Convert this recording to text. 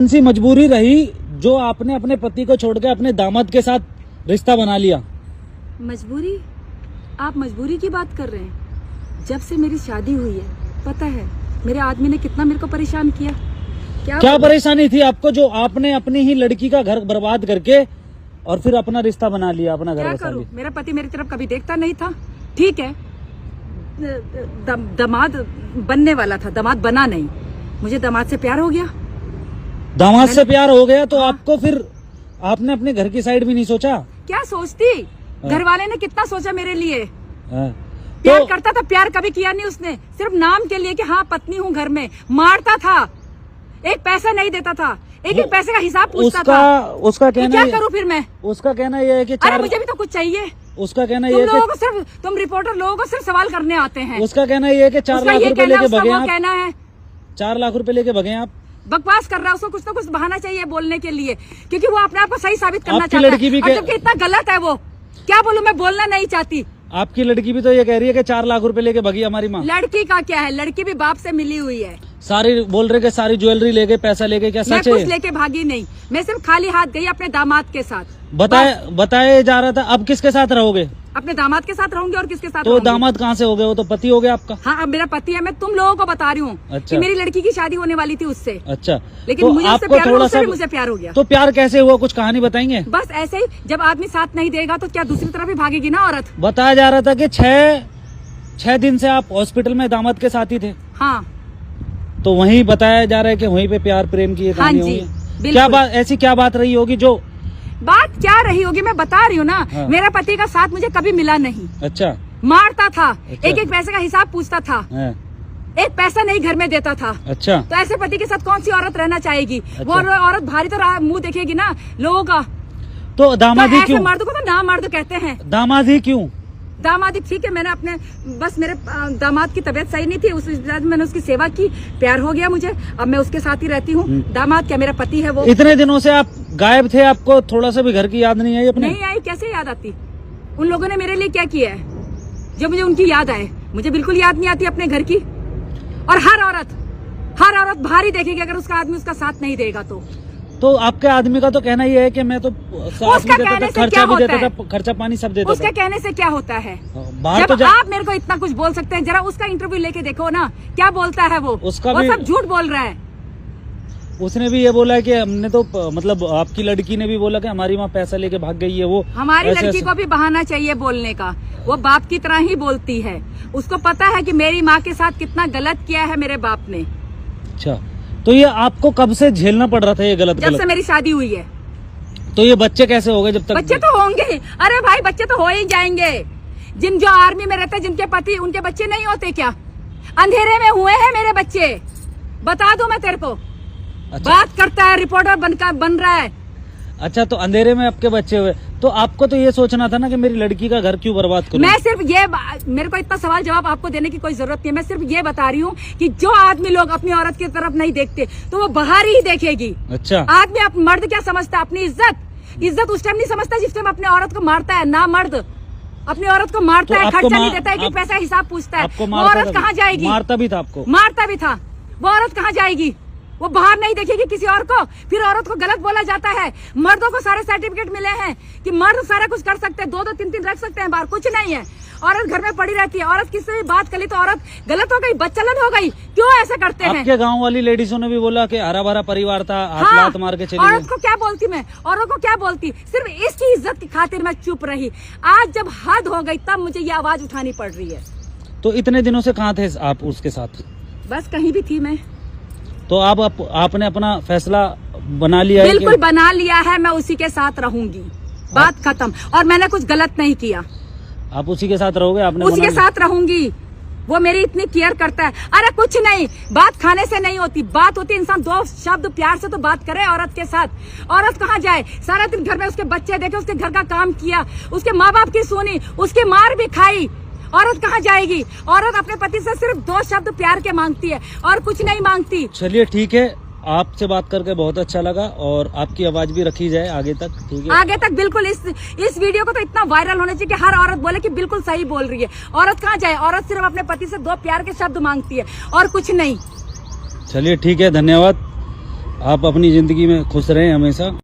कौन सी मजबूरी रही जो आपने अपने पति को छोड़ के अपने दामाद के साथ रिश्ता बना लिया? मजबूरी? आप मजबूरी की बात कर रहे हैं? जब से मेरी शादी हुई है, पता है मेरे आदमी ने कितना मेरे को परेशान किया। क्या परेशानी थी आपको जो आपने अपनी ही लड़की का घर बर्बाद करके और फिर अपना रिश्ता बना लिया, अपना घर बसा लिया? मेरा पति मेरी तरफ कभी देखता नहीं था। ठीक है, दामाद बनने वाला था, दामाद बना नहीं। मुझे दामाद से प्यार हो गया। दामाद से प्यार हो गया तो आपको फिर आपने अपने घर की साइड भी नहीं सोचा? क्या सोचती, घर वाले ने कितना सोचा मेरे लिए। तो प्यार करता था, प्यार कभी किया नहीं उसने। सिर्फ नाम के लिए कि हाँ पत्नी हूँ घर में। मारता था, एक पैसा नहीं देता था, एक एक पैसे का हिसाब पूछता था। उसका कहना क्या करूँ फिर मैं? उसका कहना यह है कि अरे मुझे भी तो कुछ चाहिए। उसका कहना यह है कि तुम रिपोर्टर लोगों को सिर्फ सवाल करने आते हैं। उसका कहना यह है कि 4 लाख रुपए लेके भगे आप। कहना है 4 लाख रुपए लेके भगे आप। बकवास कर रहा है, उसको कुछ ना कुछ बहाना चाहिए बोलने के लिए, क्योंकि वो अपने आप को सही साबित करना चाहता है। लड़की भी जबकि इतना गलत है वो। क्या बोलूं, मैं बोलना नहीं चाहती। आपकी लड़की भी तो ये कह रही है कि 4 लाख रुपए लेके भगी हमारी माँ। लड़की का क्या है, लड़की भी बाप से मिली हुई है। सारी बोल रहे कि सारी ज्वेलरी लेके पैसा लेके, क्या सच है? मैं कुछ लेके भागी नहीं, मैं सिर्फ खाली हाथ गई अपने दामाद के साथ। बताया जा रहा था। अब किसके साथ रहोगे? अपने दामाद के साथ रहूंगी। और किसके साथ? तो दामाद कहाँ से हो गए? वो तो पति हो गया आपका। हाँ, अब मेरा पति है। मैं तुम लोगों को बता रही हूँ कि मेरी लड़की की शादी होने वाली थी उससे। अच्छा, लेकिन तो मुझे उससे प्यार हुआ, उससे भी मुझे प्यार हो गया। तो प्यार कैसे हुआ, कुछ कहानी बताएंगे? बस ऐसे ही, जब आदमी साथ नहीं देगा तो क्या दूसरी तरफ भी भागेगी ना औरत। बताया जा रहा था कि 6 दिन से आप हॉस्पिटल में दामाद के साथ ही थे। हाँ, तो वहीं बताया जा रहा है कि वहीं पे प्यार प्रेम की कहानी होगी। क्या बात, ऐसी क्या बात रही होगी? जो बात क्या रही होगी मैं बता रही हूँ ना। हाँ। मेरा पति का साथ मुझे कभी मिला नहीं। अच्छा। मारता था। अच्छा। एक एक पैसे का हिसाब पूछता था। हाँ। एक पैसा नहीं घर में देता था। अच्छा। तो ऐसे पति के साथ कौन सी औरत रहना चाहेगी? अच्छा। वो औरत भारी तो मुंह देखेगी ना लोगों का। तो दामादी क्यों? मर्द को तो ना मर्द कहते हैं। दामादी क्यों? दामादी ठीक है, मैंने अपने बस मेरे दामाद की तबीयत सही नहीं थी, उस मैंने उसकी सेवा की, प्यार हो गया मुझे। अब मैं उसके साथ ही रहती हूँ। दामाद क्या मेरा पति है वो। इतने दिनों से आप गायब थे, आपको थोड़ा सा भी घर की याद नहीं आई अपने? नहीं आई, कैसे याद आती? उन लोगों ने मेरे लिए क्या किया है जो मुझे उनकी याद आए? मुझे बिल्कुल याद नहीं आती अपने घर की। और हर औरत भारी देखेगी अगर उसका आदमी उसका साथ नहीं देगा तो आपके आदमी का तो कहना ये है कि मैं तो उसका कहने से क्या होता है? खर्चा पानी सब देता था। उसके कहने से क्या होता है? जब तो आप मेरे को इतना कुछ बोल सकते हैं, जरा उसका इंटरव्यू लेके देखो ना, क्या बोलता है वो सब झूठ बोल रहा है। उसने भी ये बोला है कि हमने तो मतलब आपकी लड़की ने भी बोला कि हमारी माँ पैसा लेके भाग गई है। वो हमारी लड़की को भी बहाना चाहिए बोलने का। वो बाप की तरह ही बोलती है। उसको पता है कि मेरी माँ के साथ कितना गलत किया है मेरे बाप ने। अच्छा, तो ये आपको कब से झेलना पड़ रहा था ये गलत? जब से मेरी शादी हुई है। तो ये बच्चे कैसे हो गए? जब तक बच्चे तो होंगे। अरे भाई, बच्चे तो हो ही जाएंगे। जो आर्मी में रहते, जिनके पति, उनके बच्चे नहीं होते क्या? अंधेरे में हुए हैं मेरे बच्चे, बता दूं मैं तेरे को। अच्छा। बात करता है, रिपोर्टर बन रहा है। अच्छा, तो अंधेरे में आपके बच्चे हुए, तो आपको तो ये सोचना था ना कि मेरी लड़की का घर क्यों बर्बाद करूं? मैं सिर्फ ये, मेरे को इतना सवाल जवाब आपको देने की कोई जरूरत नहीं है। मैं सिर्फ ये बता रही हूँ कि जो आदमी लोग अपनी औरत की तरफ नहीं देखते तो वो बाहर ही देखेगी। अच्छा। आदमी मर्द क्या समझता है? अपनी इज्जत उस टाइम नहीं समझता जिस टाइम अपने औरत को मारता है। ना मर्द अपनी औरत को मारता है, खर्चा नहीं देता है, कि पैसा हिसाब पूछता है। वो औरत कहाँ जाएगी? मारता भी था आपको? मारता भी था। वो औरत कहाँ जाएगी? वो बाहर नहीं देखेगी किसी और को। फिर औरत को गलत बोला जाता है। मर्दों को सारे सर्टिफिकेट मिले हैं कि मर्द सारा कुछ कर सकते हैं, 2-2 3-3 रख सकते हैं बाहर, कुछ नहीं है। औरत घर में पड़ी रहती है। औरत किससे भी बात करी तो औरत गलत हो गई, बच्चलन हो गई। क्यों ऐसा करते हैं? आपके गांव वाली लेडीजों ने भी बोला कि हरा भरा परिवार था, हाथ लात मार के चली गई। औरत को क्या बोलती मैं? औरत को क्या बोलती? सिर्फ इसकी इज्जत की खातिर मैं चुप रही। आज जब हद हो गई तब मुझे ये आवाज उठानी पड़ रही है। तो इतने दिनों से कहाँ थे आप उसके साथ? बस कहीं भी थी मैं। तो आपने अपना फैसला बना लिया है? बिल्कुल बना लिया है, मैं उसी के साथ रहूंगी। बात खत्म। और मैंने कुछ गलत नहीं किया। आप उसी के साथ रहोगे? आपने उसी के साथ रहूंगी। वो मेरी इतनी केयर करता है। अरे कुछ नहीं, बात खाने से नहीं होती, बात होती इंसान 2 शब्द प्यार से तो बात करे औरत के साथ। औरत कहाँ जाए? सारा दिन घर में उसके बच्चे देखे, उसके घर का काम किया, उसके माँ बाप की सुनी, उसकी मार भी खाई। औरत कहाँ जाएगी? औरत अपने पति से सिर्फ 2 शब्द प्यार के मांगती है और कुछ नहीं मांगती। चलिए ठीक है, आपसे बात करके बहुत अच्छा लगा और आपकी आवाज भी रखी जाए आगे तक, ठीक है? आगे तक बिल्कुल। इस वीडियो को तो इतना वायरल होना चाहिए कि हर औरत बोले कि बिल्कुल सही बोल रही है। औरत कहाँ जाए? औरत सिर्फ अपने पति से 2 प्यार के शब्द मांगती है और कुछ नहीं। चलिए ठीक है, धन्यवाद। आप अपनी जिंदगी में खुश रहें हमेशा।